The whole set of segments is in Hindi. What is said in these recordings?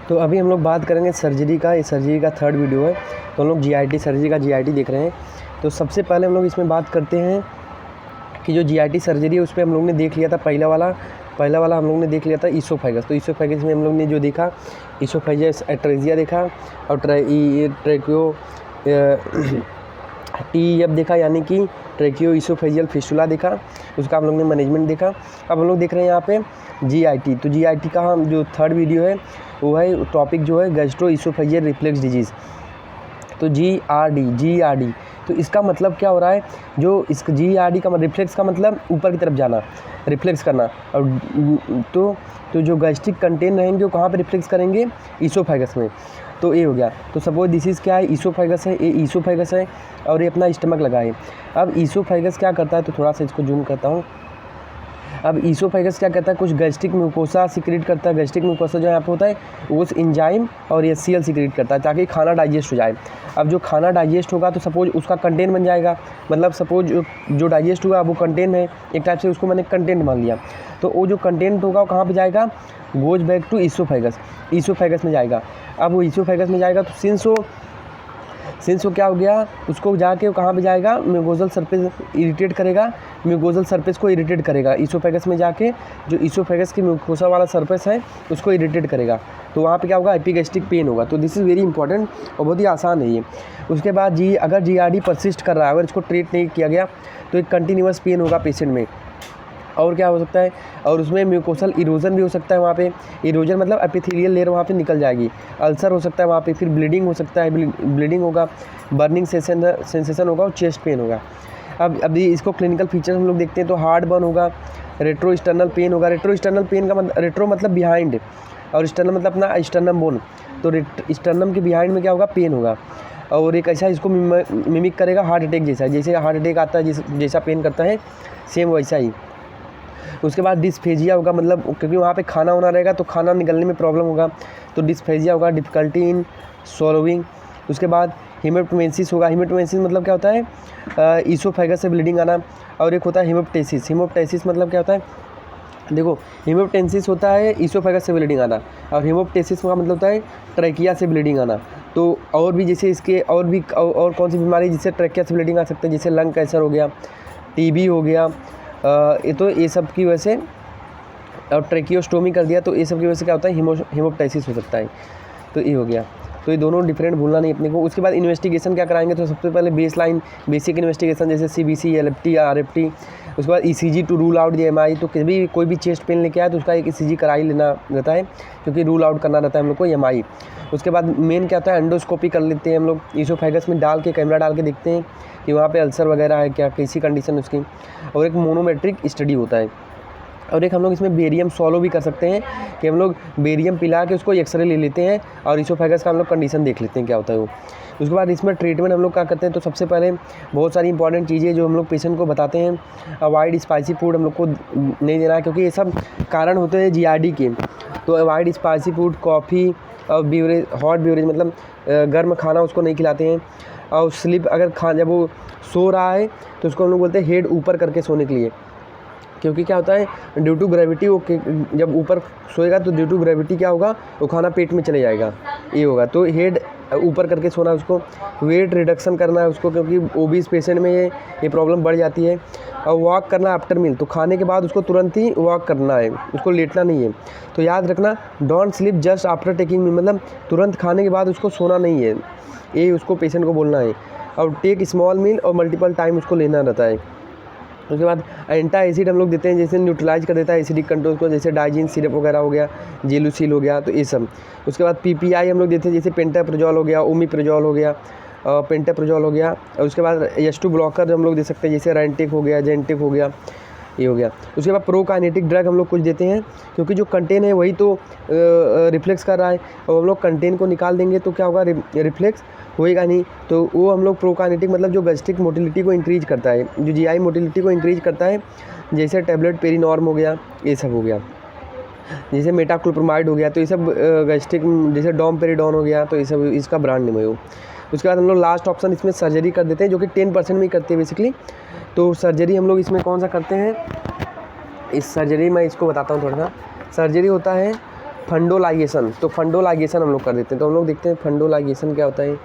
तो अभी हम लोग बात करेंगे सर्जरी का। ये सर्जरी का थर्ड वीडियो है। तो हम लोग जीआईटी सर्जरी का जीआईटी देख रहे हैं। तो सबसे पहले हम लोग इसमें बात करते हैं कि जो जीआईटी सर्जरी है उस पर हम लोग ने देख लिया था पहला वाला हम लोग ने देख लिया था ईसोफेगस। तो ईसोफेगस में हम लोग ने जो देखा ईसोफेगस एट्रेजिया देखा और ट्रैकियो टीएफ देखा, यानी कि ट्रैकियो ईसोफेजियल फिस्टुला देखा। उसका हम लोग ने मैनेजमेंट देखा। अब हम लोग देख रहे हैं यहाँ पे जीआईटी। तो जीआईटी का हम जो थर्ड वीडियो है वो है टॉपिक जो है गैस्ट्रो ईसोफेजियल रिफ्लेक्स डिजीज़। तो जीआरडी तो इसका मतलब क्या हो रहा है, जो इस जीआरडी का रिफ्लेक्स का मतलब ऊपर की तरफ जाना, रिफ्लेक्स करना। और तो जो गैस्ट्रिक कंटेन रहेंगे वो कहाँ पे रिफ्लेक्स करेंगे, ईसोफेगस में। तो ये हो गया। तो सपोज दिस इज़ क्या है, ईसोफेगस है, ये ईसोफेगस है और ये अपना स्टमक लगा है। अब ईसोफेगस क्या करता है, तो थोड़ा सा इसको जूम करता हूँ। अब ईसोफेगस क्या करता है, कुछ गैस्ट्रिक म्यूकोसा सिक्रेट करता है। गैस्ट्रिक म्यूकोसा जो यहाँ पे होता है वो एंजाइम और एचसीएल सिक्रेट करता है ताकि खाना डाइजेस्ट हो जाए। अब जो खाना डाइजेस्ट होगा तो सपोज उसका कंटेंट बन जाएगा, मतलब सपोज जो डाइजेस्ट हुआ वो कंटेंट है, एक टाइप से उसको मैंने कंटेंट मान लिया। तो वो जो कंटेंट होगा वो कहाँ पर जाएगा, गोज बैक टू ईसोफेगस में जाएगा। अब वो ईसोफेगस में जाएगा तो सिंस वो क्या हो गया, उसको जाके वो कहाँ पे जाएगा, म्यूकोजल सरफेस इरिटेट करेगा, म्यूकोजल सरफेस को इरिटेट करेगा। ईसोफेगस में जाके जो ईसोफेगस की म्यूकोसा वाला सरफेस है उसको इरिटेट करेगा। तो वहाँ पे क्या होगा, एपिगैस्ट्रिक पेन होगा। तो दिस इज़ वेरी इंपॉर्टेंट और बहुत ही आसान है ये। उसके बाद अगर जीआरडी परसिस्ट कर रहा है, अगर इसको ट्रीट नहीं किया गया तो एक कंटिन्यूअस पेन होगा पेशेंट में। और क्या हो सकता है, और उसमें म्यूकोसल इरोजन भी हो सकता है। वहाँ पे इरोजन मतलब एपिथेलियल लेयर वहाँ पे निकल जाएगी। अल्सर हो सकता है वहाँ पे, फिर ब्लीडिंग हो सकता है, ब्लीडिंग होगा, बर्निंग सेंसेशन होगा और चेस्ट पेन होगा। अब इसको क्लिनिकल फीचर हम लोग देखते हैं। तो हार्ड बर्न होगा, रेट्रो स्टर्नल पेन होगा। रेट्रो स्टर्नल पेन का मतलब, रेट्रो मतलब बिहाइंड और स्टर्नल मतलब अपना स्टर्नम बोन। तो स्टर्नम के बिहाइंड में क्या होगा, पेन होगा। और एक ऐसा इसको मिमिक करेगा हार्ट अटैक जैसा, जैसे हार्ट अटैक आता है जैसा पेन करता है सेम वैसा ही। उसके बाद डिस्फेजिया होगा, मतलब क्योंकि वहाँ पे खाना होना रहेगा तो खाना निकलने में प्रॉब्लम होगा, तो डिस्फेजिया होगा, डिफ़िकल्टी इन स्वॉलोइंग। उसके बाद हेमेटोमेसिस होगा। हेमेटोमेसिस मतलब क्या होता है, ईसोफेगस से ब्लीडिंग आना। और एक होता है हेमोप्टेसिस। हेमोप्टेसिस मतलब क्या होता है, देखो हेमोप्टेसिस होता है ईसोफेगस से ब्लीडिंग आना, और हेमोप्टेसिस का मतलब होता है ट्रैकिया से ब्लीडिंग आना। तो और भी जैसे इसके और कौन सी बीमारी जिससे ट्रैकिया से ब्लीडिंग आ सकते हैं, जैसे लंग कैंसर हो गया, टीबी हो गया। ये सब की वजह से, और ट्रैकियोस्टोमी कर दिया तो ये सब की वजह से क्या होता है, हेमोप्टाइसिस हो सकता है। तो ये हो गया। तो ये दोनों डिफरेंट भूलना नहीं अपने को। उसके बाद इन्वेस्टिगेशन क्या कराएंगे, तो सबसे पहले बेसिक इन्वेस्टिगेशन जैसे सीबीसी, एलएफटी, आरएफटी। उसके बाद ECG to rule out the MI. तो कोई भी चेस्ट पेन लेके आए तो उसका एक ईसीजी करा ही लेना रहता है, क्योंकि रूल आउट करना रहता है हम लोग को एमआई। उसके बाद मेन क्या होता है, एंडोस्कोपी कर लेते हैं हम लोग, ईसोफेगस में डाल के कैमरा डाल के देखते हैं कि वहाँ पे अल्सर वगैरह है क्या, कैसी कंडीशन उसकी। और एक मोनोमेट्रिक स्टडी होता है। और एक हम लोग इसमें बेरियम सॉलो भी कर सकते हैं कि हम लोग बेरियम पिला के उसको एक्सरे ले लेते हैं और ईसोफेगस का हम लोग कंडीशन देख लेते हैं क्या होता है वो। उसके बाद इसमें ट्रीटमेंट हम लोग क्या करते हैं, तो सबसे पहले बहुत सारी इंपॉर्टेंट चीज़ें जो हम लोग पेशेंट को बताते हैं। अवॉइड स्पाइसी फूड हम लोग को नहीं देना है, क्योंकि ये सब कारण होते हैं जीआरडी के। तो अवॉइड स्पाइसी फूड, कॉफ़ी और ब्यूरेज, हॉट ब्यूरेज मतलब गर्म खाना उसको नहीं खिलाते हैं। और स्लीप, अगर जब वो सो रहा है तो उसको हम लोग बोलते हैं हेड ऊपर करके सोने के लिए, क्योंकि क्या होता है ड्यू टू ग्रेविटी, वो जब ऊपर सोएगा तो ड्यू टू ग्रेविटी क्या होगा, वो खाना पेट में चले जाएगा, ये होगा। तो हेड ऊपर करके सोना है उसको। वेट रिडक्शन करना है उसको, क्योंकि ओबीस पेशेंट में ये प्रॉब्लम बढ़ जाती है। और वॉक करना आफ्टर मील, तो खाने के बाद उसको तुरंत ही वॉक करना है, उसको लेटना नहीं है। तो याद रखना, don't sleep just after taking meal, मतलब तुरंत खाने के बाद उसको सोना नहीं है, ये उसको पेशेंट को बोलना है। और टेक स्मॉल मील और मल्टीपल टाइम उसको लेना रहता है। उसके बाद एंटा एसिड हम लोग देते हैं, जैसे न्यूट्रलाइज कर देता है एसिडिक कंट्रोल को, जैसे डाइजिन सिरप वगैरह हो गया, जेलुसिल हो गया, तो ये सब। उसके बाद पीपीआई हम लोग देते हैं, जैसे पेंटाप्रोजोल हो गया, ओमिप्रोजोल हो गया, पेंटाप्रोजोल हो गया। और उसके बाद H2 ब्लॉकर हम लोग दे सकते हैं, जैसे रेंटिक हो गया, जेंटिक हो गया, ये हो गया। उसके बाद प्रोकाइनेटिक ड्रग हम लोग कुछ देते हैं, क्योंकि जो कंटेन है वही तो रिफ्लेक्स कर रहा है, और हम लोग कंटेन को निकाल देंगे तो क्या होगा, रिफ्लेक्स होएगा नहीं। तो वो हम लोग प्रोकाइनेटिक मतलब जो गैस्ट्रिक मोटिलिटी को इंक्रीज करता है, जो जीआई मोटिलिटी को इंक्रीज करता है, जैसे टैबलेट पेरीनॉर्म हो गया, ये सब हो गया, जैसे मेटाक्लोप्रोमाइड हो गया। तो ये सब गैस्ट्रिक, जैसे डोमपेरिडोन हो गया, तो ये सब इसका ब्रांड नेम है वो। उसके बाद हम लोग लास्ट ऑप्शन इसमें सर्जरी कर देते हैं, जो कि 10% में ही करते हैं बेसिकली। तो सर्जरी हम लोग इसमें कौन सा करते हैं, इस सर्जरी मैं इसको बताता हूँ थोड़ा सा। सर्जरी होता है फंडोलाइगेशन, तो फंडोलाइगेशन हम लोग कर देते हैं। तो हम लोग देखते हैं फंडोलाइगेशन क्या होता है।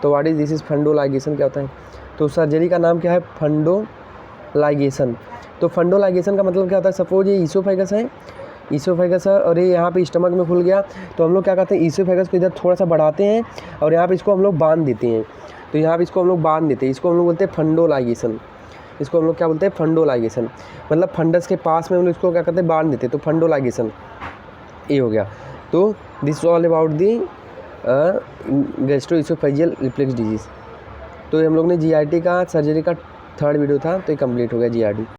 तो व्हाट इज दिस इज फंडोलाइगेशन क्या होता है। तो सर्जरी का नाम क्या है, फंडोलाइगेशन। तो फंडोलाइगेशन का मतलब क्या होता है, सपोज ये ईसोफेगस है, ईसोफेगस है और ये यहाँ पे स्टमक में खुल गया, तो हम लोग क्या करते हैं, ईसोफेगस को इधर थोड़ा सा बढ़ाते हैं और यहाँ पे इसको हम लोग बांध देते हैं। तो यहाँ पे इसको हम लोग बांध देते हैं, इसको हम लोग बोलते हैं फंडोलाइगेशन। इसको हम लोग क्या बोलते हैं, फंडोलाइगेशन। मतलब फंडस के पास में हम लोग इसको क्या करते हैं, बांध देते हैं। तो फंडोलाइगेशन ये हो गया। तो this all about the gastroesophageal reflux disease. तो हम लोग ने जीआरटी का सर्जरी का 3rd वीडियो था, तो ये कंप्लीट हो गया जीआरटी।